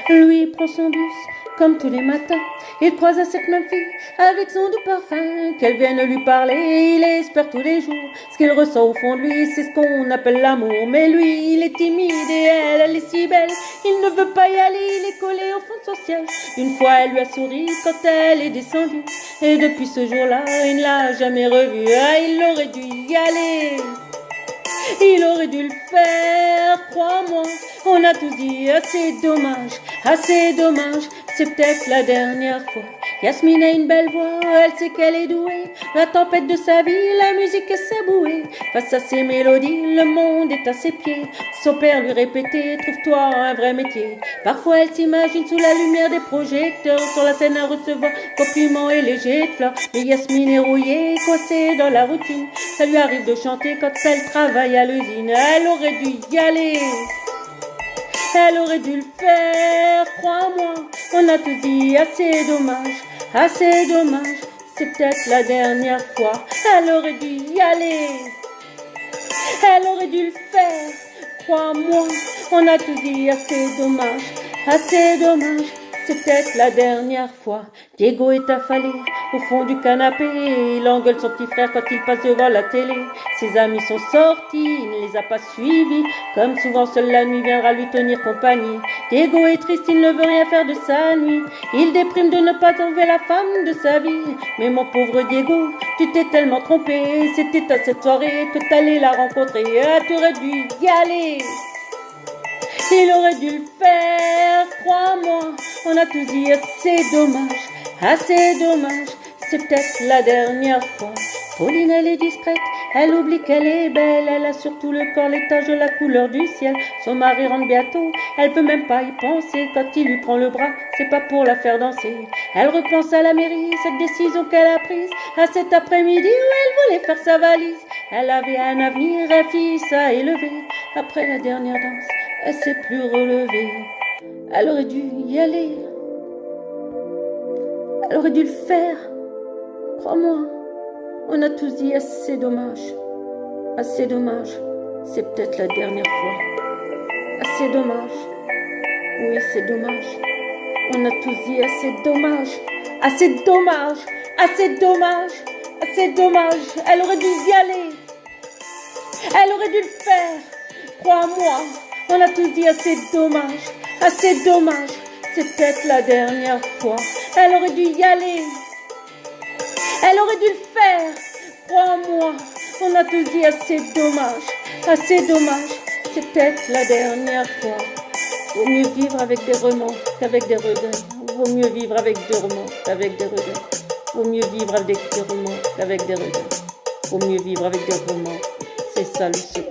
Lui prend son bus, comme tous les matins. Il croise à cette même fille, avec son doux parfum, qu'elle vienne lui parler. Il espère tous les jours, ce qu'il ressent au fond de lui, c'est ce qu'on appelle l'amour. Mais lui, il est timide et elle est si belle. Il ne veut pas y aller, il est collé au fond de son ciel. Une fois, elle lui a souri quand elle est descendue. Et depuis ce jour-là, il ne l'a jamais revue. Ah, il aurait dû y aller. Il aurait dû le faire, crois-moi. On a tout dit, assez dommage, c'est peut-être la dernière fois. Yasmine a une belle voix, elle sait qu'elle est douée. La tempête de sa vie, la musique est sa bouée. Face à ses mélodies, le monde est à ses pieds. Son père lui répétait, trouve-toi un vrai métier. Parfois elle s'imagine sous la lumière des projecteurs, sur la scène à recevoir compliments et légers de fleurs. Mais Yasmine est rouillée, coincée dans la routine. Ça lui arrive de chanter quand elle travaille à l'usine. Elle aurait dû y aller. Elle aurait dû le faire, crois-moi. On a tout dit, assez dommage, c'est peut-être la dernière fois. Elle aurait dû y aller. Elle aurait dû le faire, crois-moi. On a tout dit, assez dommage, c'est peut-être la dernière fois. Diego est affalé au fond du canapé. Il engueule son petit frère quand il passe devant la télé. Ses amis sont sortis, il ne les a pas suivis. Comme souvent, seule la nuit viendra lui tenir compagnie. Diego est triste, il ne veut rien faire de sa nuit. Il déprime de ne pas trouver la femme de sa vie. Mais mon pauvre Diego, tu t'es tellement trompé. C'était à cette soirée que t'allais la rencontrer. Ah, tu aurais dû y aller. Il aurait dû le faire, crois-moi. On a tout dit, assez dommage, c'est peut-être la dernière fois. Pauline, elle est discrète, elle oublie qu'elle est belle. Elle a surtout le corps, les taches de la couleur du ciel. Son mari rentre bientôt, elle peut même pas y penser. Quand il lui prend le bras, c'est pas pour la faire danser. Elle repense à la mairie, cette décision qu'elle a prise, à cet après-midi où elle voulait faire sa valise. Elle avait un avenir, un fils à élever. Après la dernière danse, elle s'est plus relevée. Elle aurait dû y aller. Elle aurait dû le faire. Crois-moi. On a tous dit, assez dommage, c'est peut-être la dernière fois. Assez dommage. Oui, c'est dommage. On a tous dit, assez dommage. Elle aurait dû y aller. Elle aurait dû le faire. Crois-moi. On a tous dit, assez dommage, c'est peut-être la dernière fois. Elle aurait dû y aller. Elle aurait dû le faire, crois-moi. On a tous dit, assez dommage, c'est peut-être la dernière fois. Vaut mieux vivre avec des remords qu'avec des regrets. Vaut mieux vivre avec des remords qu'avec des regrets. Vaut mieux vivre avec des remords qu'avec des regrets. Vaut mieux vivre avec des remords. C'est ça le secret.